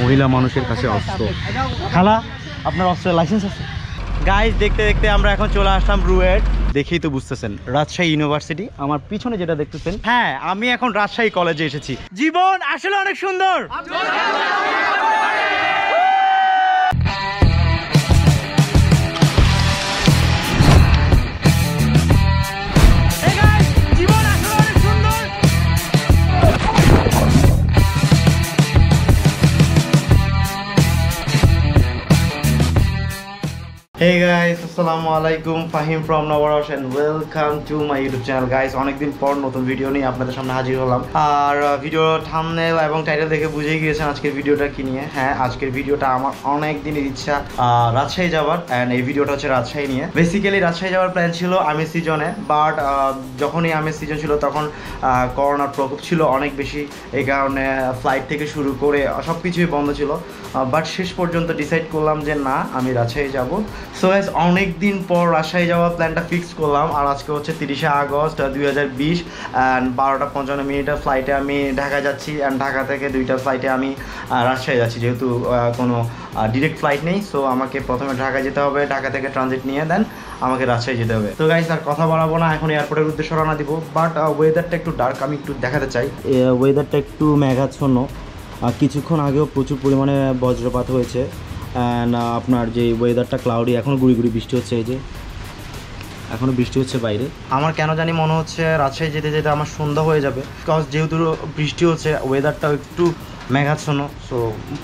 মহিলা মানুষের কাছে অস্ত্র। খালা, আপনার অস্ত্রের লাইসেন্স আছে? গাইস, দেখতে দেখতে আমরা এখন চলে আসলাম রুয়েট। দেখেই তো বুঝতেছেন রাজশাহী ইউনিভার্সিটি। আমার পিছনে যেটা দেখতেছেন, হ্যাঁ, আমি এখন রাজশাহী কলেজে এসেছি। জীবন আসলে অনেক সুন্দর। Hey guys, assalamu alaikum, Fahim from Nawarosh and welcome to my YouTube channel guys. অনেকদিন পর নতুন ভিডিও নিয়ে আপনাদের সামনে হাজির হলাম। আর ভিডিও থাম্বনেল এবং টাইটেল দেখে বুঝেই গিয়েছেন আজকের ভিডিওটা কি নিয়ে। হ্যাঁ, আজকের ভিডিওটা আমার অনেক দিনের ইচ্ছা রাজশাহী যাওয়ার, অ্যান্ড এই ভিডিওটা হচ্ছে রাজশাহী নিয়ে। বেসিক্যালি রাজশাহী যাওয়ার প্ল্যান ছিল আমের সিজনে, বাট যখনই আমের সিজন ছিল তখন করোনার প্রকোপ ছিল অনেক বেশি। এই কারণে ফ্লাইট থেকে শুরু করে সব কিছুই বন্ধ ছিল। বাট শেষ পর্যন্ত ডিসাইড করলাম যে না, আমি রাজশাহী যাব। সো গাইস, অনেক দিন পর রাজশাহী যাওয়ার প্ল্যানটা ফিক্স করলাম। আর আজকে হচ্ছে 30শে আগস্ট 2020 অ্যান্ড 12:55 ফ্লাইটে আমি ঢাকা যাচ্ছি, অ্যান্ড ঢাকা থেকে 2টা ফ্লাইটে আমি রাজশাহী যাচ্ছি। যেহেতু কোনো ডিরেক্ট ফ্লাইট নেই, সো আমাকে প্রথমে ঢাকা যেতে হবে, ঢাকা থেকে ট্রানজিট নিয়ে দেন আমাকে রাজশাহী যেতে হবে। তো গাইস, আর কথা বলাবো না, এখন এয়ারপোর্টের উদ্দেশ্যে রওনা দিব। বাট ওয়েদারটা একটু ডার্ক, আমি একটু দেখাতে চাই। ওয়েদারটা একটু মেঘাচ্ছন্ন। কিছুক্ষণ আগেও প্রচুর পরিমাণে বজ্রপাত হয়েছে, অ্যান্ড আপনার যে ওয়েদারটা ক্লাউডি, এখনও গুড়ি গুড়ি বৃষ্টি হচ্ছে। এই যে এখনও বৃষ্টি হচ্ছে বাইরে। আমার কেন জানি মনে হচ্ছে রাজশাহী যেতে যেতে আমার সন্ধ্যা হয়ে যাবে, বিকজ যেহেতু বৃষ্টি হচ্ছে, ওয়েদারটাও একটু মেঘাচ্ছন্ন। সো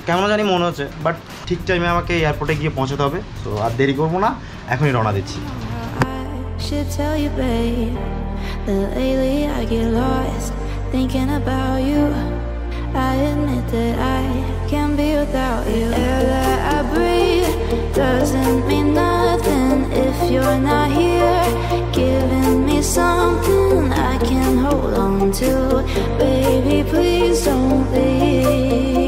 কেমন জানি মনে হচ্ছে, বাট ঠিক টাইমে আমাকে এয়ারপোর্টে গিয়ে পৌঁছাতে হবে। সো আর দেরি করবো না, এখনই রওনা দিচ্ছি। I admit that I can't be without you. Air that I breathe doesn't mean nothing if you're not here, giving me something I can hold on to. Baby, please don't leave.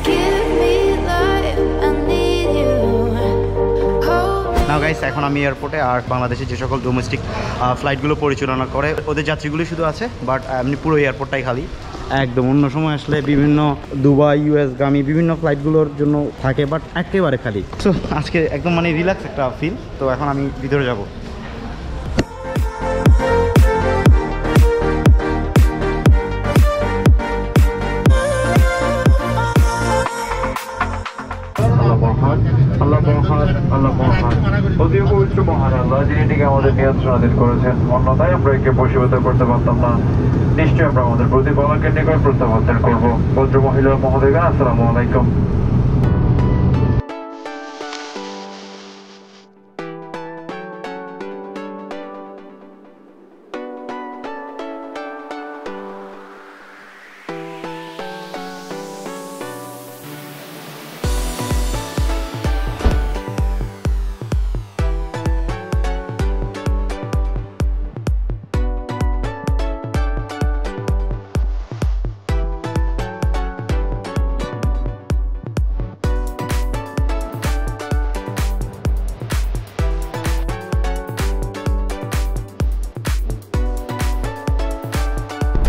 Give me life, I need you. Now guys, এখন আমি এয়ারপোর্টে। আর বাংলাদেশে যে সকল domestic ফ্লাইটগুলো পরিচালনা করে ওদের যাত্রীগুলি শুধু আছে, বাট এমনি পুরো এয়ারপোর্টটাই খালি একদম। অন্য সময় আসলে বিভিন্ন দুবাই, ইউএসগামী বিভিন্ন ফ্লাইটগুলোর জন্য থাকে, বাট একেবারে খালি। সো আজকে একদম মানে রিল্যাক্স একটা ফিল। তো এখন আমি ভিতরে যাব। পবিত্র মহান আল্লাহ, যিনি এটিকে আমাদের নিয়ন্ত্রণাধীন করেছেন, অন্যথায় আমরা একে বশীভূত করতে পারতাম না। নিশ্চয়ই আমরা আমাদের প্রতিপালকের নিকট প্রত্যাবর্তন করবো। ভদ্র মহিলা মহোদয়গণ, আসসালামু আলাইকুম।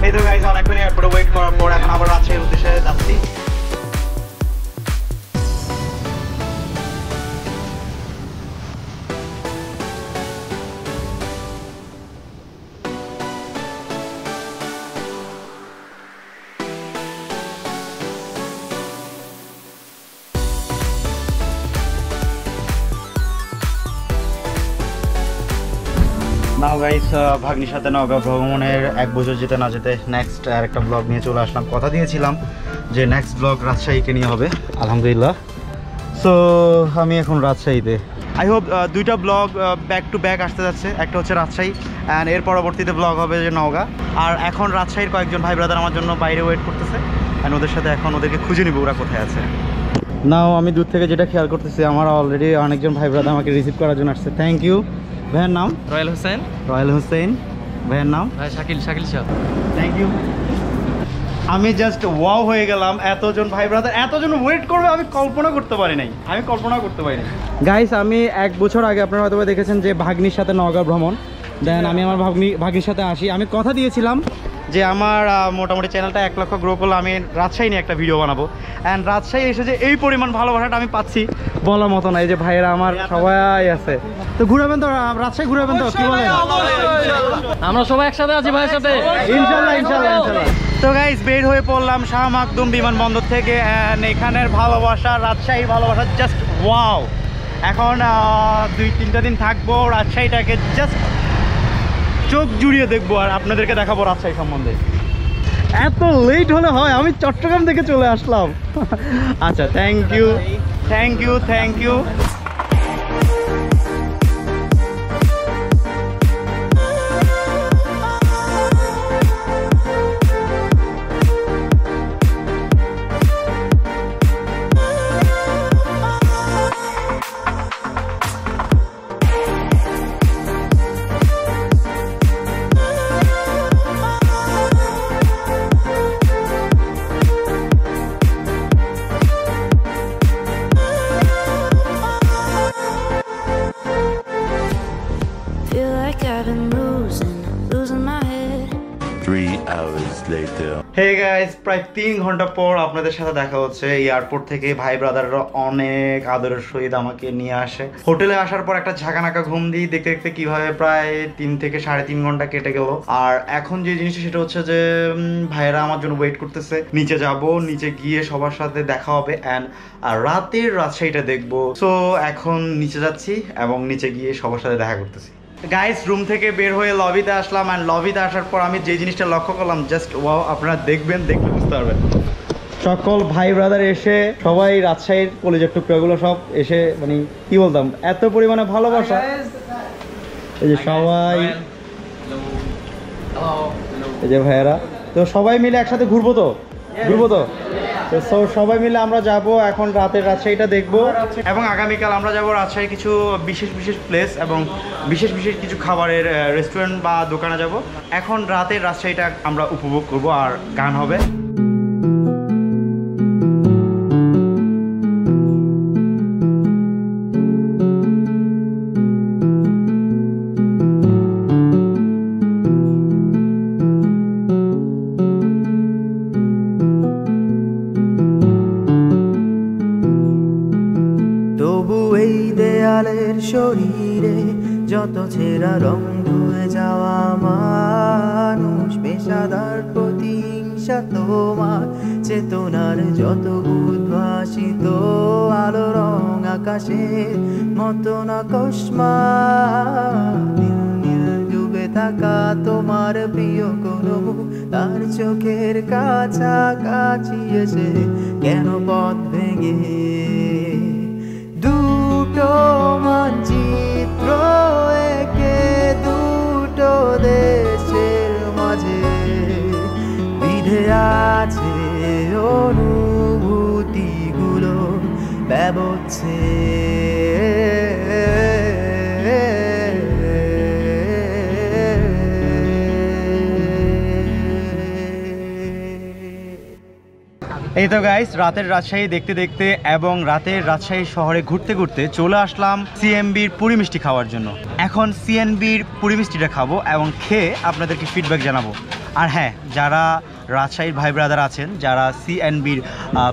এই তো গাইস, অনেকক্ষণ এয়ারপোর্টে ওয়েট করার পর এখন আবার রাজশাহীর উদ্দেশ্যে যাচ্ছি। নাও গাইস, ভাগ্নির সাথে নওগাঁ ভ্রমণের 1 বছর যেতে না যেতে নেক্সট আর একটা ব্লগ নিয়ে চলে আসলাম। কথা দিয়েছিলাম যে নেক্সট ব্লগ রাজশাহীকে নিয়ে হবে, আলহামদুলিল্লাহ। সো আমি এখন রাজশাহীতে। আই হোপ 2টা ব্লগ ব্যাক টু ব্যাক আসতে যাচ্ছে। একটা হচ্ছে রাজশাহী, অ্যান্ড এর পরবর্তীতে ব্লগ হবে যে নওগাঁ। আর এখন রাজশাহীর কয়েকজন ভাই ব্রাদার আমার জন্য বাইরে ওয়েট করতেছে, অ্যান্ড ওদের সাথে এখন ওদেরকে খুঁজে নিব ওরা কোথায় আছে। নাও আমি দূর থেকে যেটা খেয়াল করতেছি, আমার অলরেডি অনেকজন ভাই ব্রাদার আমাকে রিসিভ করার জন্য আসছে। Thank you. ভাইয়ের নাম? রয়েল হোসেন। রয়েল হোসেন। ভাইয়ের নাম? ভাই শাকিল শাহ। Thank you. আমি জাস্ট ওয়াও হয়ে গেলাম, এতজন ভাই ব্রাদার এতজন ওয়েট করবে আমি কল্পনা করতে পারি নাই। গাইস, আমি 1 বছর আগে আপনারা হয়তো দেখেছেন যে ভাগ্নির সাথে নওগাঁ ভ্রমণ দেন আমি আমার ভাগ্নির সাথে আসি। আমি কথা দিয়েছিলাম যে আমার মোটামুটি চ্যানেলটা 1 লক্ষ গ্রো করলে আমি রাজশাহী নিয়ে একটা ভিডিও বানাবো। অ্যান্ড রাজশাহী এসে যে এই পরিমাণ ভালোবাসাটা আমি পাচ্ছি বলার মতো না। এই যে ভাইয়েরা আমার সবাই আছে, তো ঘুরাবেন তো রাজশাহী, ঘুরাবেন তো, কি বলেন? আমরা সবাই একসাথে আছি ভাইয়ের সাথে, ইনশাল্লাহ ইনশাল্লাহ ইনশাল্লাহ। তো গাইস বের হয়ে পড়লাম শাহ মাকদুম বিমানবন্দর থেকে। অ্যান্ড এখানের ভালোবাসা, রাজশাহী ভালোবাসা জাস্ট ওয়াও। এখন 2-3টা দিন থাকবো রাজশাহীটাকে, জাস্ট চোখ জুড়িয়ে দেখবো আর আপনাদেরকে দেখাবো রাজশাহী সম্বন্ধে। এত লেট হলে হয়, আমি চট্টগ্রাম থেকে চলে আসলাম। আচ্ছা, thank you thank you thank you. Feel like I've been losing my head. 3 hours later. Hey guys, প্রায় 3 ঘন্টা পর আপনাদের সাথে দেখা হচ্ছে। এয়ারপোর্ট থেকে ভাই ব্রাদাররা অনেক আদরের সহিত আমাকে নিয়ে আসে। হোটেলে আসার পর একটা ঝাঁকানাকা ঘুম দিই, দেখতে দেখতে কিভাবে প্রায় 3 থেকে 3.5 ঘন্টা কেটে গেল। আর এখন যে জিনিসটা সেটা হচ্ছে যে ভাইয়েরা আমার জন্য ওয়েট করতেছে। নিচে যাব, নিচে গিয়ে সবার সাথে দেখা হবে অ্যান্ড রাতের রাজশাহীটা দেখবো। সো এখন নিচে যাচ্ছি এবং নিচে গিয়ে সবার সাথে দেখা করতেছি। গাইস, রুম থেকে বের হয়ে লবিতে আসলাম অ্যান্ড লবিতে আসার পর আমি যে জিনিসটা লক্ষ্য করলাম, জাস্ট ওয়াও। আপনারা দেখবেন, দেখলে বুঝতে পারবেন। সকল ভাই ব্রাদার এসে সবাই রাজশাহীর কলেজের টুকরাগুলো সব এসে, মানে কি বলতাম, এত পরিমাণে ভালোবাসা। এই যে সবাই, এই যে ভাইয়েরা, তো সবাই মিলে একসাথে ঘুরবো তো সবাই মিলে আমরা যাব এখন রাতের রাজশাহীটা দেখবো এবং আগামীকাল আমরা যাব রাজশাহীর কিছু বিশেষ বিশেষ প্লেস এবং বিশেষ বিশেষ কিছু খাবারের রেস্টুরেন্ট বা দোকানে যাব। এখন রাতের রাজশাহীটা আমরা উপভোগ করব আর গান হবে। শরীরে যত ছেঁড়া রং ধুয়ে যাওয়া মানুষ, পেশাদার প্রতিহিংসা তোমার চেতনার যত উদ্ভাসিত আলো রং আকাশের মতো না কসমা, নীল নীল ডুবে থাকা তোমার প্রিয় কোনো তার চোখের কাছাকাছি এসে কেন পথ ভেঙে দুটো মানচিত্র একে দুটো দেশের মাঝে বিধে আছে অনুভূতিগুলো ব্যবচ্ছে। এই তো গাইস, রাতের রাজশাহী দেখতে দেখতে এবং রাতের রাজশাহী শহরে ঘুরতে ঘুরতে চলে আসলাম সিএমবির পুরি মিষ্টি খাওয়ার জন্য। এখন সিএমবির পুরি মিষ্টিটা খাবো এবং খেয়ে আপনাদেরকে ফিডব্যাক জানাবো। আর হ্যাঁ, যারা রাজশাহীর ভাই ব্রাদার আছেন, যারা সিএনবির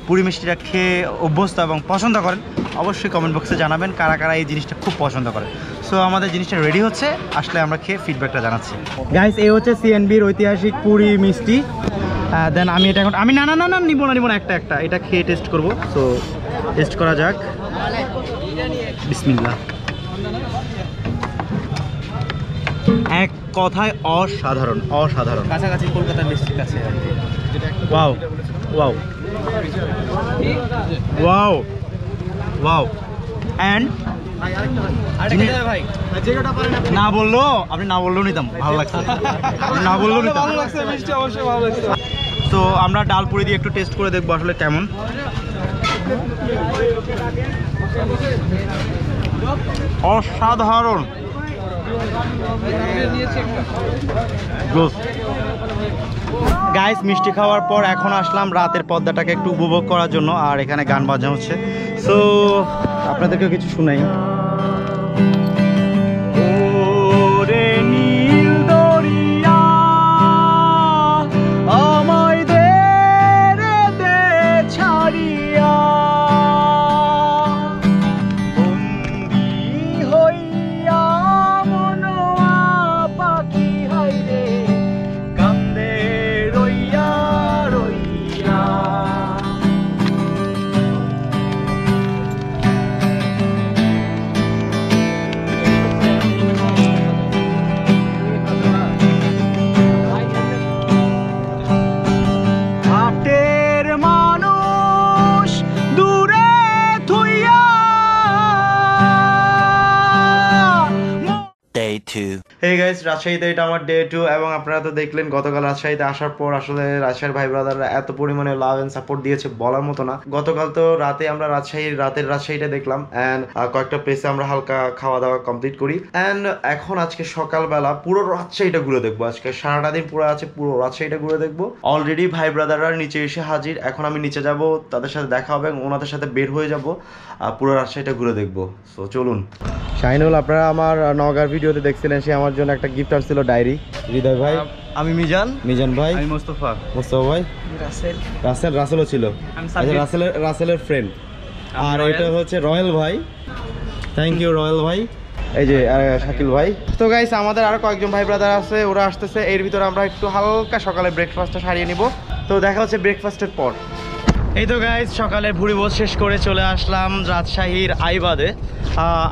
পুরি মিষ্টিটা খেয়ে অভ্যস্ত এবং পছন্দ করেন, অবশ্যই কমেন্ট বক্সে জানাবেন কারা কারা এই জিনিসটা খুব পছন্দ করে। সো আমাদের জিনিসটা রেডি হচ্ছে, আসলে আমরা খেয়ে ফিডব্যাকটা জানাচ্ছি। গাইস, এই হচ্ছে সিএনবির ঐতিহাসিক পুরি মিষ্টি। দেন আমি এটা এখন আমি না নিব না একটা এটা খেয়ে টেস্ট করব। সো টেস্ট করা যাক। বিসমিল্লাহ। এক কথায় অসাধারণ, অসাধারণ, কাছাকাছি কলকাতার মিষ্টির কাছে। Wow wow wow wow. And না বললো, আপনি না বললেও নিতাম, ভালো লাগছে। আপনি না বললেও নিতাম। তো আমরা ডাল পুরি দিয়ে একটু টেস্ট করে দেখবো আসলে কেমন। অসাধারণ। গাইস, মিষ্টি খাওয়ার পর এখন আসলাম রাতের পর্দাটাকে একটু উপভোগ করার জন্য। আর এখানে গান বাজনা হচ্ছে, সো আপনাদেরকেও কিছু শুনাই। ওরে নীল দরিয়া গাইস, রাজশাহীতে এটা আমার ডে 2 এবং আপনারা তো দেখলেন গতকাল রাজশাহীতে আসার পর আসলে রাজশাহীর ভাই ব্রাদাররা এত পরিমাণে লাভ এন্ড সাপোর্ট দিয়েছে বলার মতো না। গতকাল তো রাতে আমরা রাতের রাজশাহীটা দেখলাম এন্ড কয়েকটা প্লেসে আমরা হালকা খাওয়া দাওয়া কমপ্লিট করি এন্ড এখন আজকে সকালবেলা পুরো রাজশাহীটা ঘুরে দেখবো। আজকে সারাটা দিন পুরো আছে, পুরো রাজশাহীটা ঘুরে দেখবো। অলরেডি ভাই ব্রাদাররা নিচে এসে হাজির, এখন আমি নিচে যাব, তাদের সাথে দেখা হবে এবং ওনাদের সাথে বের হয়ে যাব, পুরো রাজশাহীটা ঘুরে দেখবো। সো চলুন। শাহিনুল, আপনারা আমার নওগাঁর ভিডিওতে দেখছিলেন, সে আমার জন্য একটা গিফট আনছিল, ডায়েরি। হৃদয় ভাই, আমি মিজান ভাই, আমি মোস্তফা ভাই, রাসেলও ছিল, রাসেলের ফ্রেন্ড। আর এটা হচ্ছে রয়েল ভাই, থ্যাংক ইউ রয়েল ভাই। এই যে শাকিল ভাই। তো গাইস, আমাদের আরো কয়েকজন ভাই ব্রাদার আছে, ওরা আসতেছে। এর ভিতরে আমরা একটু হালকা সকালে ব্রেকফাস্টটা সারিয়ে নিব। তো দেখা হচ্ছে ব্রেকফাস্টের পর। এই তো গাইস, সকালে ভুড়ি ভোজ শেষ করে চলে আসলাম রাজশাহীর আইবাদে।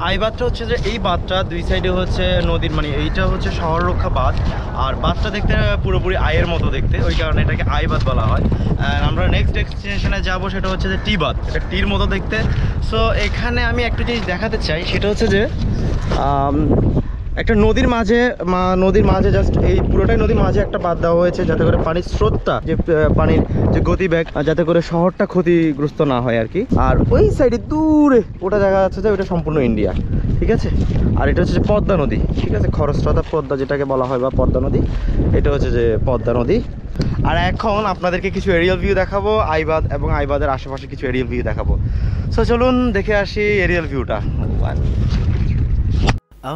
আইবাদটা হচ্ছে যে এই বাঁধটা দুই সাইডে হচ্ছে নদীর, মানে এইটা হচ্ছে শহর রক্ষা বাঁধ, আর বাঁধটা দেখতে পুরোপুরি আয়ের মতো দেখতে, ওই কারণে এটাকে আইবাদ বলা হয়। আর আমরা নেক্সট ডেস্টিনেশনে যাব, সেটা হচ্ছে যে টি বাঁধ, এটা টির মতো দেখতে। সো এখানে আমি একটা জিনিস দেখাতে চাই, সেটা হচ্ছে যে একটা নদীর মাঝে জাস্ট এই পুরোটাই নদীর মাঝে একটা বাঁধ দেওয়া হয়েছে, যাতে করে পানির স্রোতটা, যে পানির যে গতিবেগ, যাতে করে শহরটা ক্ষতিগ্রস্ত না হয় আর কি। আর ওই সাইডে দূরে ওটা জায়গা আছে যে ওটা সম্পূর্ণ ইন্ডিয়া, ঠিক আছে। আর এটা হচ্ছে যে পদ্মা নদী, ঠিক আছে, খরস্রোতা পদ্মা যেটাকে বলা হয়, বা পদ্মা নদী, এটা হচ্ছে যে পদ্মা নদী। আর এখন আপনাদেরকে কিছু এরিয়াল ভিউ দেখাবো আইবাদ এবং আইবাদের আশেপাশে কিছু এরিয়াল ভিউ দেখাবো। সো চলুন দেখে আসি এরিয়াল ভিউটা।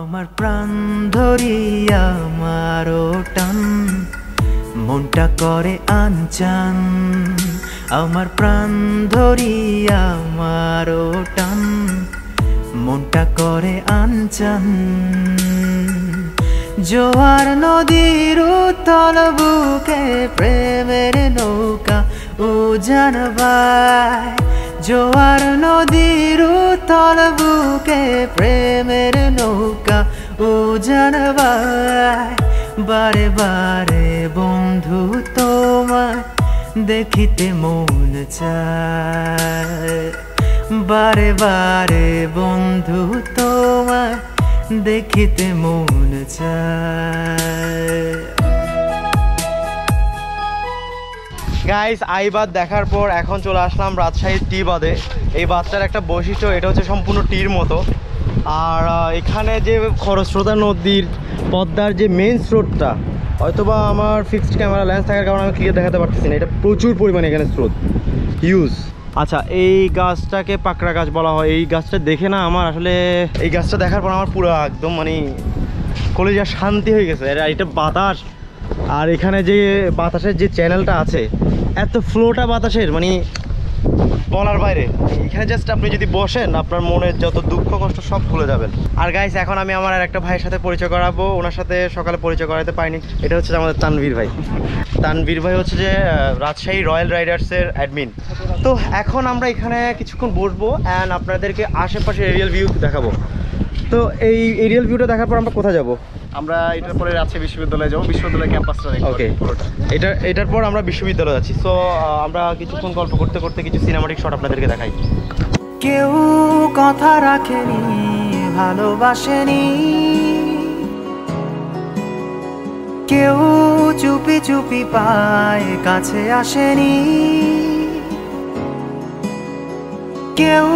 আমার প্রাণ ধরিয়া আমারও টান, মনটা করে আনচান। আমার প্রাণ ধরিয়া আমারও টান, মনটা করে আনচান। জোয়ার নদীর উতল বুকে প্রেমের নৌকা উজান বায়। জোয়ার নদীর উতল বুকে প্রেমের নৌকা উজান বায়। বারে বারে বন্ধু তোমায় দেখিতে মন চায়। বারে বারে বন্ধু তোমায় দেখিতে মন চায়। গাইস, আইবাদ দেখার পর এখন চলে আসলাম রাজশাহীর টি বাঁধে। এই বাঁধটার একটা বৈশিষ্ট্য, এটা হচ্ছে সম্পূর্ণ টির মতো। আর এখানে যে খরস্রোতা নদীর পদ্মার যে মেন স্রোতটা, হয়তোবা আমার ফিক্সড ক্যামেরা লেন্স থাকার কারণে আমি ক্লিয়ার দেখাতে পারতেছি না, এটা প্রচুর পরিমাণে এখানে স্রোত, হিউজ। আচ্ছা, এই গাছটাকে পাকড়া গাছ বলা হয়। এই গাছটা দেখে না আমার আসলে, এই গাছটা দেখার পর আমার পুরো একদম মানে কলিজা শান্তি হয়ে গেছে। এটা বাতাস, আর এখানে যে বাতাসের যে চ্যানেলটা আছে, এত ফ্লোটা বাতাসের, মানে বলার বাইরে। এখানে জাস্ট আপনি যদি বসেন, আপনার মনের যত দুঃখ কষ্ট সব ভুলে যাবেন। আর গাইস, এখন আমি আমার আর একটা ভাইয়ের সাথে পরিচয় করাবো। ওনার সাথে সকালে পরিচয় করাতে পারিনি। এটা হচ্ছে আমাদের তানভীর ভাই। তানভীর ভাই হচ্ছে যে রাজশাহী রয়্যাল রাইডার্সের অ্যাডমিন। তো এখন আমরা এখানে কিছুক্ষণ বসবো অ্যান্ড আপনাদেরকে আশেপাশে এরিয়াল ভিউ দেখাবো। তো এই এরিয়াল ভিউটা দেখার পর আমরা কোথায় যাবো? আমরা এটার পরে রাজশাহী বিশ্ববিদ্যালয়ে যাবো, বিশ্ববিদ্যালয় ক্যাম্পাসটা দেখবো। ওকে, এটার পর আমরা বিশ্ববিদ্যালয়ে যাচ্ছি। সো আমরা কিছুক্ষণ গল্প করতে করতে কিছু সিনেমাটিক শট আপনাদেরকে দেখাই। কেউ কথা রাখেনি, ভালোবাসেনি, কেউ চুপি চুপি পায় কাছে আসেনি, কেউ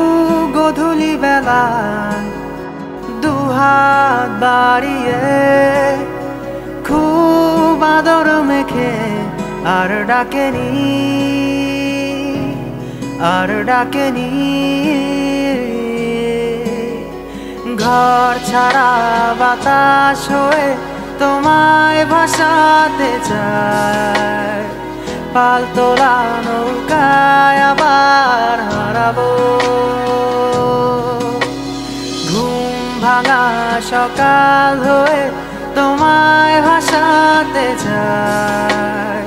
গধূলি বেলা দুহাত বাড়িয়ে খুব আদর মেখে আর ডাকেনি, আর ডাকেনি। ঘর ছাড়া বাতাস হয়ে তোমায় ভাসাতে চায়, পালতোলা নৌকায় আবার হারাবো। ঘুম ভাঙা সকাল হয়ে তোমায় ভাসাতে চায়,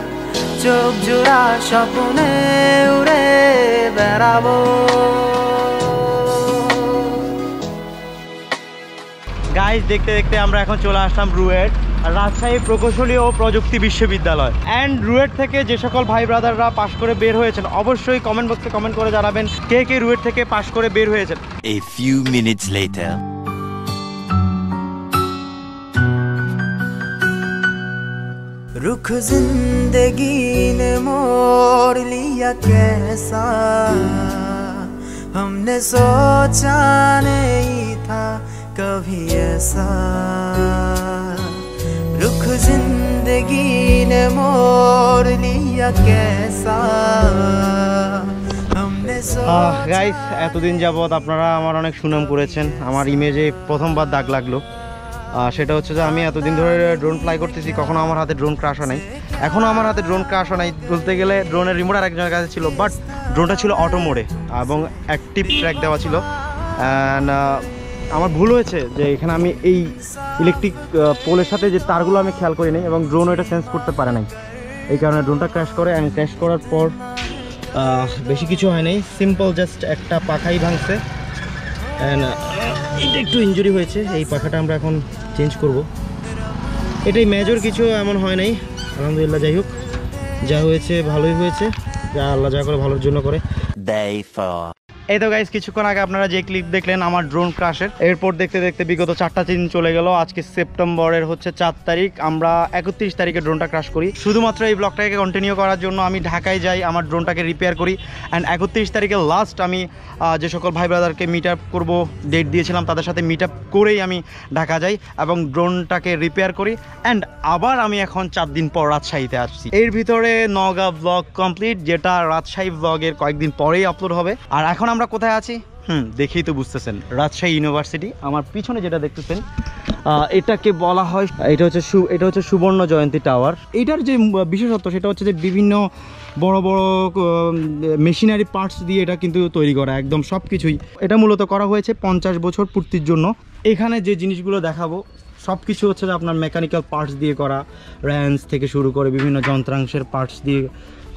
চোখ জোড়া স্বপ্নে উড়ে বেড়াবো। গাইস, দেখতে দেখতে আমরা এখন চলে আসলাম রুয়েট, রাজশাহী প্রকৌশলী ও প্রযুক্তি বিশ্ববিদ্যালয়। অ্যান্ড রুয়েট থেকে যে সকল ভাই ব্রাদাররা পাশ করে বের হয়েছেন, অবশ্যই কমেন্ট বক্সে কমেন্ট করে জানাবেন কে কে রুয়েট থেকে পাশ করে বের হয়েছেন। A few minutes later. रुख जिंदगी ने मोड़ लिया कैसा, हमने सोचा नहीं था कभी ऐसा। रुख जिंदगी ने मोड़ लिया कैसा, हमने গাইস এতদিন যাবত আপনারা আমার অনেক সুনাম করেছেন, আমার ইমেজে প্রথমবার দাগ লাগলো। সেটা হচ্ছে যে আমি এতদিন ধরে ড্রোন ফ্লাই করতেছি, কখনো আমার হাতে ড্রোন ক্রাশ হয় নাই, এখনও আমার হাতে ড্রোন ক্রাশ হয় নাই। বলতে গেলে ড্রোনের রিমোট আরেকজনের কাছে ছিল, বাট ড্রোনটা ছিল অটো মোডে এবং অ্যাক্টিভ ট্র্যাক দেওয়া ছিল। অ্যান্ড আমার ভুল হয়েছে যে এখানে আমি এই ইলেকট্রিক পোলের সাথে যে তারগুলো আমি খেয়াল করি নাই এবং ড্রোনও এটা সেন্স করতে পারে নাই, এই কারণে ড্রোনটা ক্র্যাশ করে। অ্যান্ড ক্র্যাশ করার পর বেশি কিছু হয় নাই, সিম্পল জাস্ট একটা পাখাই ভাঙছে। অ্যান্ড এটা একটু ইনজুরি হয়েছে, এই পাখাটা আমরা এখন চেঞ্জ করব। এটাই মেজর কিছু এমন হয় নাই, আলহামদুলিল্লাহ। যাই হোক, যা হয়েছে ভালোই হয়েছে, যা আল্লাহ যা করে ভালোর জন্য করে। এই তো গাইস কিছুক্ষণ আগে আপনারা যে ক্লিপ দেখলেন আমার ড্রোন ক্রাশের, এরপর দেখতে দেখতে বিগত 4টা দিন চলে গেল। আজকে সেপ্টেম্বরের হচ্ছে 4 তারিখ, আমরা 31 তারিখে ড্রোনটা ক্রাশ করি। শুধুমাত্র এই ব্লগটাকে কন্টিনিউ করার জন্য আমি ঢাকায় যাই, আমার ড্রোনটাকে রিপেয়ার করি। অ্যান্ড 31 তারিখে লাস্ট আমি যে সকল ভাই ব্রাদারকে মিট আপ করবো, ডেট দিয়েছিলাম, তাদের সাথে মিট আপ করেই আমি ঢাকা যাই এবং ড্রোনটাকে রিপেয়ার করি। অ্যান্ড আবার আমি এখন 4 দিন পর রাজশাহীতে আসছি। এর ভিতরে নওগাঁ ব্লগ কমপ্লিট, যেটা রাজশাহী ব্লগের কয়েকদিন পরেই আপলোড হবে। আর এখন আমরা কোথায় আছি দেখেই তো বুঝতেছেন, রাজশাহী ইউনিভার্সিটি। আমার পিছনে যেটা দেখতেছেন এটাকে বলা হয়, এটা হচ্ছে সুবর্ণ জয়ন্তী টাওয়ার। এটার যে বিশেষত্ব সেটা হচ্ছে যে বিভিন্ন বড় বড় মেশিনারি পার্টস দিয়ে এটা কিন্তু তৈরি করা, একদম সব কিছুই। এটা মূলত করা হয়েছে 50 বছর পূর্তির জন্য। এখানে যে জিনিসগুলো দেখাবো সব কিছু হচ্ছে যে আপনার মেকানিক্যাল পার্টস দিয়ে করা, র্যান্স থেকে শুরু করে বিভিন্ন যন্ত্রাংশের পার্টস দিয়ে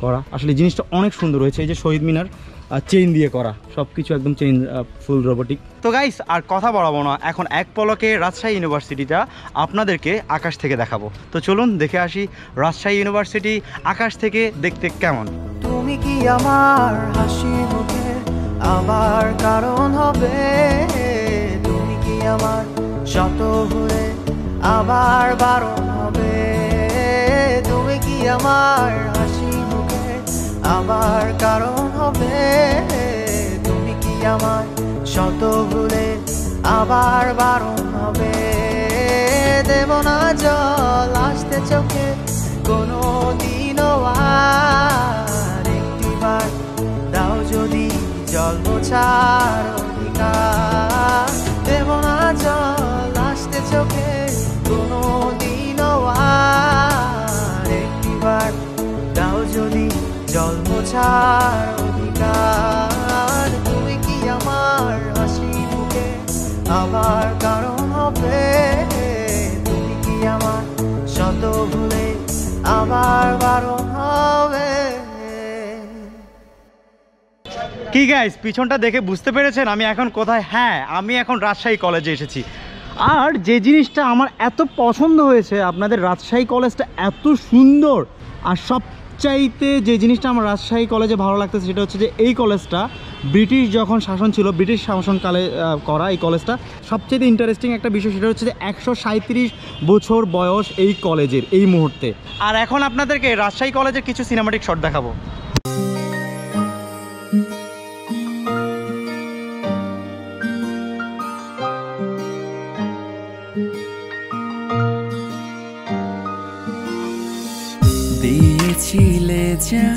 করা। আসলে জিনিসটা অনেক সুন্দর হয়েছে। এই যে শহীদ মিনার চেইন দিয়ে করা, সব কিছু একদম চেইন, ফুল রোবোটিক। তো গাইস আর কথা বলাবো না, এখন এক পলকে রাজশাহী ইউনিভার্সিটিটা আপনাদেরকে আকাশ থেকে দেখাবো। তো চলুন দেখে আসি রাজশাহী ইউনিভার্সিটি আকাশ থেকে দেখতে কেমন। তুমি কি আমার হাসি মুখে আমার কারণ হবে, তুমি কি আমার শত হয়ে আবার বারণ হবে, তুমি কি আমার হাসি মুখে আবার কারণ হবে, তুমি কি আমার শত ভুলে আবার বারণ হবে। দেব না জল আসতে চোখে কোনো দিনও আর, একটিবার দাও যদি জল মোছার অধিকার। দেব না জল আসতে চোখে কোনো দিনও আর, একটিবার দাও যদি জল মোছার অধিকার। তুমি কি আমার হাসি মুখে আবার কারণ হবে, তুমি কি আমার শত ভুলে আবার বারণ হবে। কি গাইস পিছনটা দেখে বুঝতে পেরেছেন আমি এখন কোথায়? হ্যাঁ, আমি এখন রাজশাহী কলেজে এসেছি। আর যে জিনিসটা আমার এত পছন্দ হয়েছে, আপনাদের রাজশাহী কলেজটা এত সুন্দর। আর সবচাইতে যে জিনিসটা আমার রাজশাহী কলেজে ভালো লাগতেছে সেটা হচ্ছে যে এই কলেজটা ব্রিটিশ যখন শাসন ছিল, ব্রিটিশ শাসনকালে করা এই কলেজটা। সবচেয়ে ইন্টারেস্টিং একটা বিষয় সেটা হচ্ছে যে 137 বছর বয়স এই কলেজের এই মুহূর্তে। আর এখন আপনাদেরকে রাজশাহী কলেজের কিছু সিনেমাটিক শট দেখাবো। দিয়েছিলে যা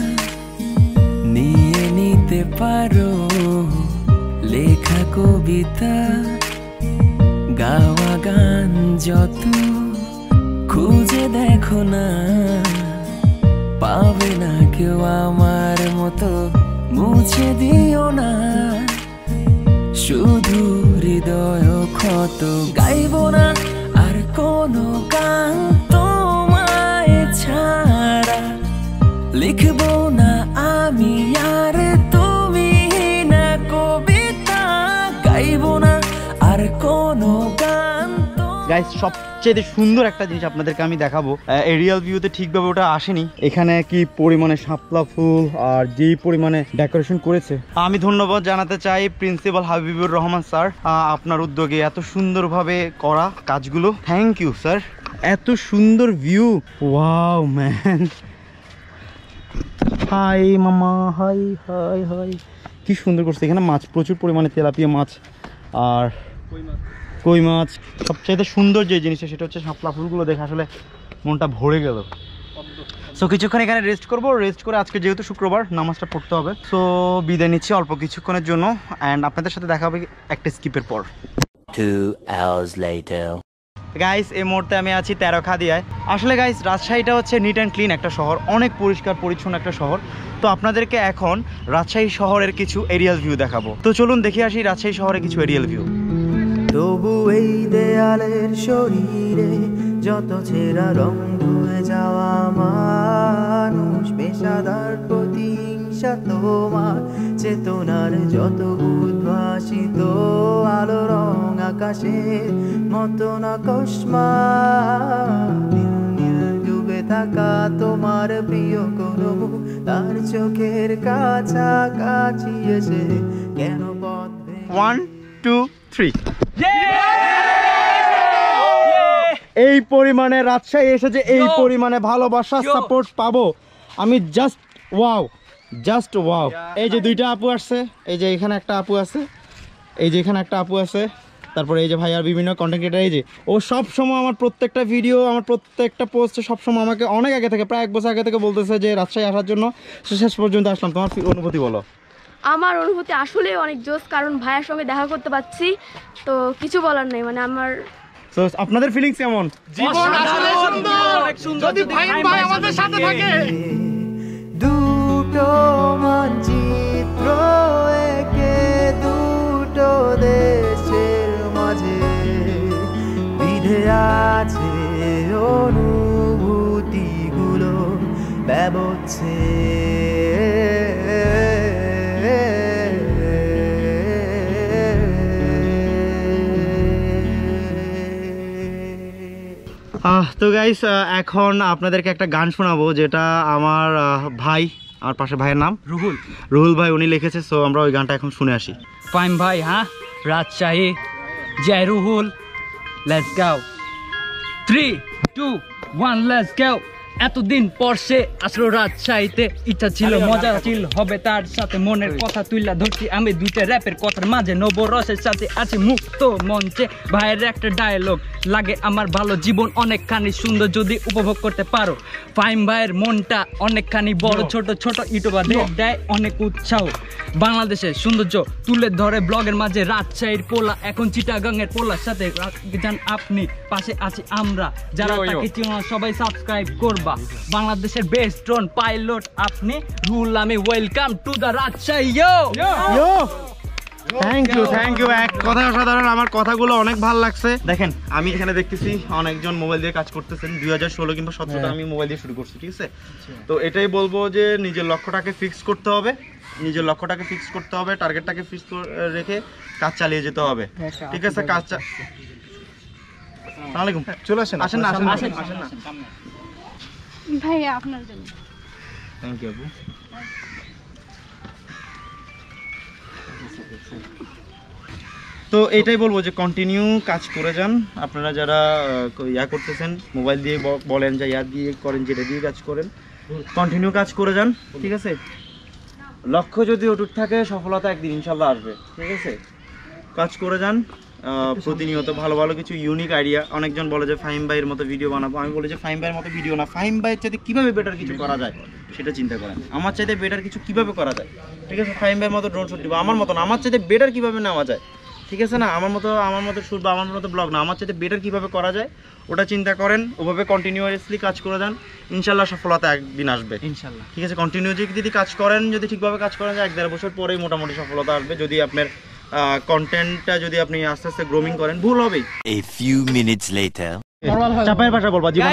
নিয়ে নিতে পারো, লেখা কবিতা গাওয়া গান যত খুঁজে দেখো না, পাবে না কেউ আমার মতো, মুছে দিও না শুধু হৃদয় ক্ষত। গাইব না আর কোনো গান তোমায় ছাড়া, লিখবো না আমি আর তুমি না কবিতা, গাইব না আর কোনো গান। গাইস সবচেয়ে সুন্দর একটা জিনিস আপনাদেরকে আমি দেখাবো, এরিয়াল ভিউতে ঠিকভাবে ওটা আসেনি। এখানে কি পরিমাণে শাপলা ফুল আর যেই পরিমাণে ডেকোরেশন করেছে, আমি ধন্যবাদ জানাতে চাই প্রিন্সিপাল হাবিবুর রহমান স্যার। আপনার উদ্যোগে এত সুন্দরভাবে করা কাজগুলো, থ্যাংক ইউ স্যার। এত সুন্দর ভিউ, ওয়াও ম্যান। হাই মামা, হাই হাই হাই, কি সুন্দর করছে এখানে। মাছ প্রচুর পরিমাণে, তেলাপিয়া মাছ আর কই মাছ। সবচাইতে সুন্দর যে জিনিসটা সেটা হচ্ছে শাপলা ফুলগুলো দেখে আসলে মনটা ভরে গেল। সো কিছুক্ষণ এখানে রেস্ট করবো, রেস্ট করে আজকে যেহেতু শুক্রবার নামাজটা পড়তে হবে, সো বিদায় নিচ্ছি অল্প কিছুক্ষণের জন্য। অ্যান্ড আপনাদের সাথে দেখা হবে একটা স্কিপের পর। 2 hours later. গাইস এই মুহূর্তে আমি আছি তেরোখাদিয়ায়। আসলে গাইস রাজশাহীটা হচ্ছে নিট অ্যান্ড ক্লিন একটা শহর, অনেক পরিষ্কার পরিচ্ছন্ন একটা শহর। তো আপনাদেরকে এখন রাজশাহী শহরের কিছু এরিয়াল ভিউ দেখাবো। তো চলুন দেখে আসি রাজশাহী শহরের কিছু এরিয়াল ভিউ। তবু এই দেয়ালের শরীরে যত ছেঁড়া রং ধুয়ে যাওয়া মানুষ, পেশাদার প্রতিহিংসা তোমার চেতনার যত উদ্ভাসিত আলো রং আকাশের মতো না কসমা, নীল নীল ডুবে থাকা তোমার প্রিয় কোনো মুখ তার চোখের কাছাকাছি এসে কেন পথ 1 2 3। এই পরিমাণে রাজশাহী এসেছে, এই পরিমাণে ভালোবাসা সাপোর্ট পাবো আমি, জাস্ট ওয়াও, জাস্ট ওয়াও। এই যে দুইটা আপু আসছে, এই যে এখানে একটা আপু আছে, এই যে এখানে একটা আপু আছে, তারপরে এই যে ভাই আর বিভিন্ন কন্টেন্ট ক্রিয়েটার। এই যে ও সবসময় আমার প্রত্যেকটা ভিডিও, আমার প্রত্যেকটা পোস্টে সবসময় আমাকে অনেক আগে থেকে, প্রায় 1 বছর আগে থেকে বলতেছে যে রাজশাহী আসার জন্য, শেষ পর্যন্ত আসলাম। তোমার অনুভূতি বলো। আমার অনুভূতি আসলে অনেক জোস, কারণ ভাইয়ের সঙ্গে দেখা করতে পারছি, তো কিছু বলার নেই। মানে আমার আপনাদের ফিলিংস কেমন? জীবন আসলে সুন্দর যদি ফাহিম ভাই আমাদের সাথে থাকে। দুটো মানচিত্র একে দুটো দেশের মাঝে বিধে আছে অনুভূতিগুলো ব্যবচ্ছে। তো গাইস এখন আপনাদেরকে একটা গান শোনাবো, যেটা আমার ভাই, আমার পাশে ভাইয়ের নাম রুহুল ভাই, উনি লিখেছে। সো আমরা ওই গানটা এখন শুনে আসি। ফাহিম ভাই, হ্যাঁ, Rajshahi Joy Ruhul, let's go 3 2 1 let's go. এতদিন পর সে আসলো রাজশাহীতে, ইচ্ছা ছিল মজা ছিল হবে তার সাথে, মনের কথা তুইলা ধরছি আমি দুইটা র্যাপের কথার মাঝে, নবরসের সাথে আছে মুক্ত মঞ্চে। ভাইয়ের একটা ডায়লগ লাগে আমার ভালো, জীবন অনেকখানি সুন্দর যদি উপভোগ করতে পারো। ফাহিম ভাইয়ের মনটা অনেকখানি বড়, ছোট ছোট ইউটিউবারদের দেয় অনেক উৎসাহ। বাংলাদেশের সৌন্দর্য তুলে ধরে ব্লগের মাঝে, রাজশাহীর পোলা এখন চিটাগাংয়ের পোলার সাথে যান আপনি, পাশে আছি আমরা, যারা তাকে চিনো সবাই সাবস্ক্রাইব করবা। বাংলাদেশের বেস্ট ড্রোন পাইলট আপনি, রুল আমি, welcome to the Rajshahi. Thank you এক কথা অসাধারণ, আমার কথাগুলো অনেক ভালো লাগছে। দেখেন আমি এখানে দেখতেছি অনেকজন মোবাইল দিয়ে কাজ করতেছেন, 2016 কিংবা 17 আমি মোবাইল দিয়ে শুরু করছি, ঠিক আছে? তো এটাই বলবো যে নিজের লক্ষ্যটাকে ফিক্স করতে হবে, নিজের লক্ষ্যটাকে ফিক্স করতে হবে, টার্গেটটাকে ফিক্স রেখে কাজ চালিয়ে যেতে হবে, ঠিক আছে? আসসালামু আলাইকুম, চলে আসেন, আসেন না, আসেন না ভাইয়া আপনার জন্য। থ্যাংক ইউ আপু। তো এটাই বলবো যে কন্টিনিউ কাজ করে যান। আপনারা যারা ইয়া করতেছেন মোবাইল দিয়ে বলেন, যা ইয়া দিয়ে করেন, যেটা দিয়ে কাজ করেন, কন্টিনিউ কাজ করে যান, ঠিক আছে? লক্ষ্য যদি অটুট থাকে সফলতা একদিন ইনশাল্লাহ আসবে, ঠিক আছে? কাজ করে যান প্রতিনিয়ত, ভালো ভালো কিছু ইউনিক আইডিয়া। অনেকজন বলে যে ফাহিম ভাইয়ের মতো ভিডিও বানাবো, আমি বলি যে ফাহিম ভাইয়ের মতো ভিডিও না, ফাহিম ভাইয়ের চাইতে কীভাবে বেটার কিছু করা যায় সেটা চিন্তা করেন। আমার চাইতে বেটার কিছু কীভাবে করা যায়, ঠিক আছে? ফাহিম ভাইয়ের মতো ড্রোন শুট দিব, আমার মতো না, আমার চাইতে বেটার কীভাবে নেওয়া যায়, ঠিক আছে না? আমার মতো শুট বা আমার মতো ব্লগ না, আমার চাইতে বেটার কীভাবে করা যায় ওটা চিন্তা করেন, ওভাবে কন্টিনিউয়াসলি কাজ করে যান, ইনশাল্লাহ সফলতা একদিন আসবে ইনশাল্লাহ, ঠিক আছে? কন্টিনিউয়াসলি যদি কাজ করেন, যদি ঠিকভাবে কাজ করেন, 1-1.5 বছর পরেই মোটামুটি সফলতা আসবে। যদি আপনার কন্টেন্টটা যদি আপনি আস্তে আস্তে গ্রোমিং করেন, ভুল হবেই। A few minutes later. চাপায়ের ভাষা বলবা জীবন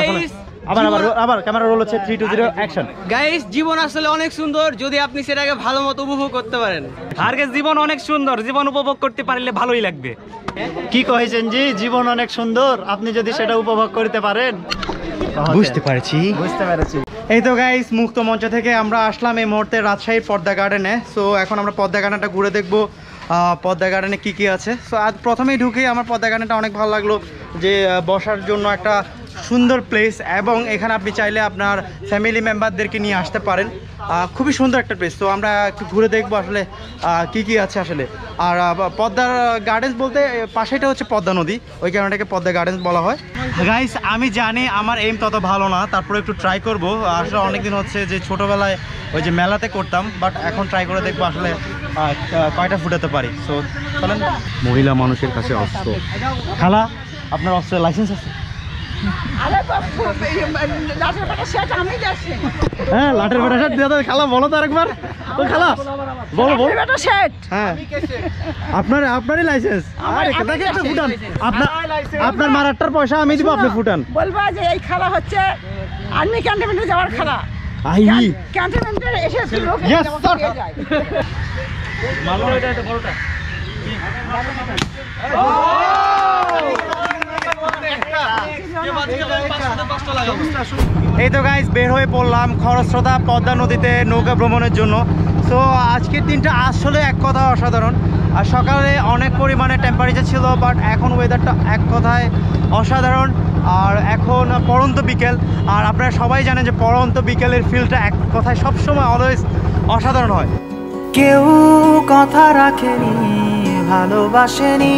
আসলে আবার ক্যামেরা রোল হচ্ছে 3 2 0 অ্যাকশন। গাইস, জীবন আসলে অনেক সুন্দর যদি আপনি সেটাকে ভালো মতো উপভোগ করতে পারেন। আর গাইস, জীবন অনেক সুন্দর, জীবন উপভোগ করতে পারলে ভালোই লাগবে। কি কইছেন জি? জীবন অনেক সুন্দর, আপনি যদি সেটা উপভোগ করতে পারেন। বুঝতে পেরেছি। এই তো গাইস, মুক্ত মঞ্চ থেকে আমরা আসলাম এই মুহূর্তে রাজশাহীর পদ্মা গার্ডেনে। সো এখন আমরা পদ্মা গার্ডেনটা ঘুরে দেখবো পদ্মা গার্ডেনে কী কী আছে। সো আজ প্রথমেই ঢুকেই আমার পদ্মা গার্ডেনটা অনেক ভালো লাগলো, যে বসার জন্য একটা সুন্দর প্লেস এবং এখানে আপনি চাইলে আপনার ফ্যামিলি মেম্বারদেরকে নিয়ে আসতে পারেন। খুবই সুন্দর একটা প্লেস। তো আমরা একটু ঘুরে দেখবো আসলে কি আছে আসলে। আর পদ্মার গার্ডেন্স বলতে পাশেটা হচ্ছে পদ্মা নদী, ওই কারণেটাকে পদ্মা গার্ডেন্স বলা হয়। গাইস আমি জানি আমার এইম তত ভালো না, তারপরে একটু ট্রাই করব। আসলে অনেকদিন হচ্ছে যে ছোটোবেলায় ওই যে মেলাতে করতাম, বাট এখন ট্রাই করে দেখবো আসলে কয়টা ফুটাতে পারি। সো চলেন। মহিলা মানুষের কাছে অস্ত্র। খালা আপনার অস্ত্রের লাইসেন্স আছে? হ্যাঁ লাটের বেটা সেট দিয়ে দাও। খালা বলো তো আরেকবার। ও খালা বলো বলো। হ্যাঁ আপনারই লাইসেন্স। আপনার মারাটার পয়সা আমি দিব, আপনি ফুটান। বলবা যে এই খেলা হচ্ছে আর্মি ক্যান্টনমেন্টে যাওয়ার খেলা। ক্যান্টনমেন্টে এসে লোক যায়। মালটা এটা বড়টা। এই তো গাইস বের হয়ে পড়লাম খরস্রোতা পদ্মা নদীতে নৌকা ভ্রমণের জন্য। তো আজকের দিনটা আসলে এক কথা অসাধারণ। আর সকালে অনেক পরিমাণে টেম্পারেচার ছিল, বাট এখন ওয়েদারটা এক কথায় অসাধারণ। আর এখন পড়ন্ত বিকেল, আর আপনারা সবাই জানেন যে পড়ন্ত বিকেলের ফিলটা এক কথায় সবসময় অলওয়েজ অসাধারণ হয়। কেউ কথা রাখেনি, ভালোবাসেনি,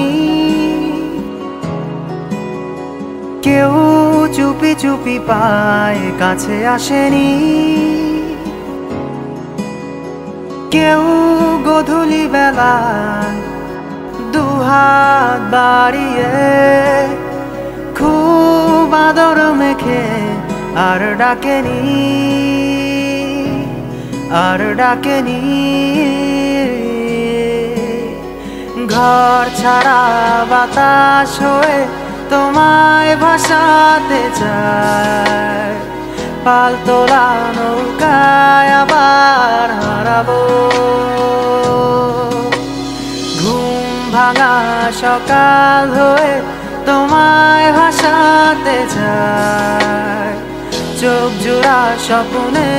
কেউ চুপি চুপি পায় কাছে আসেনি, কেউ গোধূলি বেলা দুহাত বাড়িয়ে খুব আদর মেখে আর ডাকেনি, আর ডাকেনি। ঘর ছাড়া বাতাস হয়ে তোমায় ভাসাতে চায়, পালতোলা নৌকায় আবার হারাবো। ঘুম ভাঙা সকাল হয়ে তোমায় ভাসাতে চায়, চোখ জোড়া স্বপ্নে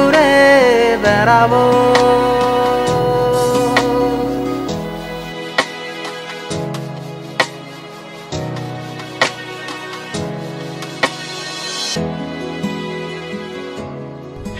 উড়ে বেড়াবো।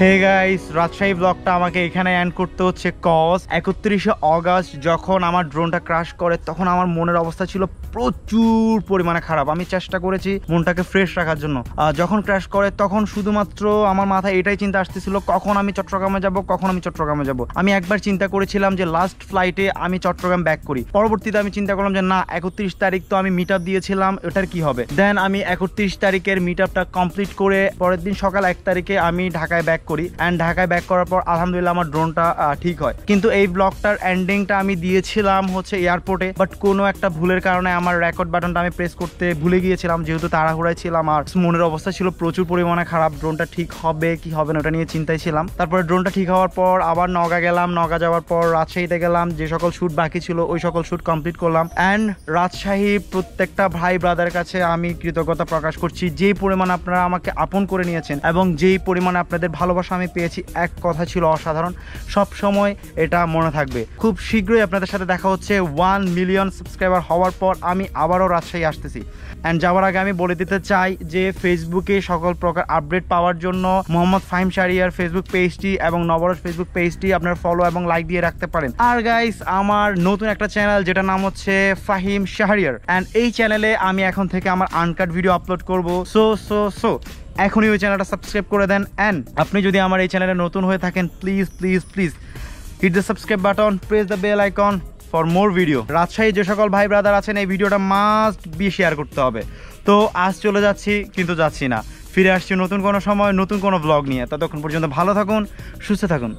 হে গাইস, রাজশাহী ব্লগটা আমাকে এখানে এন্ড করতে হচ্ছে কজ 31শে অগাস্ট যখন আমার ড্রোনটা ক্র্যাশ করে তখন আমার মনের অবস্থা ছিল প্রচুর পরিমাণে খারাপ। আমি চেষ্টা করেছি মনটাকে ফ্রেশ রাখার জন্য। যখন ক্র্যাশ করে তখন শুধুমাত্র আমার মাথায় এটাই চিন্তা আসতেছিল কখন আমি চট্টগ্রামে যাব। আমি একবার চিন্তা করেছিলাম যে লাস্ট ফ্লাইটে আমি চট্টগ্রাম ব্যাক করি। পরবর্তীতে আমি চিন্তা করলাম যে না, 31 তারিখ তো আমি মিট আপ দিয়েছিলাম, ওটার কি হবে। দেন আমি 31 তারিখের মিট আপটা কমপ্লিট করে পরের দিন সকাল 1 তারিখে আমি ঢাকায় ব্যাক করি। অ্যান্ড ঢাকায় ব্যাক করার পর আলহামদুলিল্লাহ আমার ড্রোনটা ঠিক হয়। কিন্তু এই ব্লগটার এন্ডিংটা আমি দিয়েছিলাম হচ্ছে এয়ারপোর্টে, বাট কোনো একটা ভুলের কারণে আমার রেকর্ড বাটনটা আমি প্রেস করতে ভুলে গিয়েছিলাম, যেহেতু তাড়াহুড়ায় ছিলাম আর মনের অবস্থা ছিল প্রচুর পরিমাণে খারাপ। ড্রোনটা ঠিক হবে কি হবে না ওটা নিয়ে চিন্তায় ছিলাম। তারপরে ড্রোনটা ঠিক হওয়ার পর আবার নওগাঁ গেলাম, নওগাঁ যাওয়ার পর রাজশাহীতে গেলাম, যে সকল শ্যুট বাকি ছিল ওই সকল শ্যুট কমপ্লিট করলাম। অ্যান্ড রাজশাহী প্রত্যেকটা ভাই ব্রাদারের কাছে আমি কৃতজ্ঞতা প্রকাশ করছি, যেই পরিমাণ আপনারা আমাকে আপন করে নিয়েছেন এবং যেই পরিমাণে আপনাদের ভালোবাসা আমি পেয়েছি, এক কথা ছিল অসাধারণ। সব সময় এটা মনে থাকবে। খুব শীঘ্রই আপনাদের সাথে দেখা হচ্ছে 1 মিলিয়ন সাবস্ক্রাইবার হওয়ার পর আমি আবারও রাজশাহী আসতেছি। অ্যান্ড যাওয়ার আগে আমি বলে দিতে চাই যে ফেসবুকে সকল প্রকার আপডেট পাওয়ার জন্য মোহাম্মদ ফাহিম শাহরিয়ার ফেসবুক পেজটি এবং নবরস ফেসবুক পেজটি আপনার ফলো এবং লাইক দিয়ে রাখতে পারেন। আর গাইস, আমার নতুন একটা চ্যানেল যেটা নাম হচ্ছে ফাহিম শাহরিয়ার, অ্যান্ড এই চ্যানেলে আমি এখন থেকে আমার আনকাট ভিডিও আপলোড করবো। সো এখনই ওই চ্যানেলটা সাবস্ক্রাইব করে দেন। অ্যান্ড আপনি যদি আমার এই চ্যানেলে নতুন হয়ে থাকেন, please hit the subscribe button, press the bell icon for more video. Rajshahi যে সকল ভাই ব্রাদার আছেন, এই ভিডিওটা মাস্ট বি শেয়ার করতে হবে। তো আজ চলে যাচ্ছি, কিন্তু যাচ্ছি না, ফিরে আসছি নতুন কোনো সময় নতুন কোনো ব্লগ নিয়ে। ততক্ষণ পর্যন্ত ভালো থাকুন, সুস্থ থাকুন।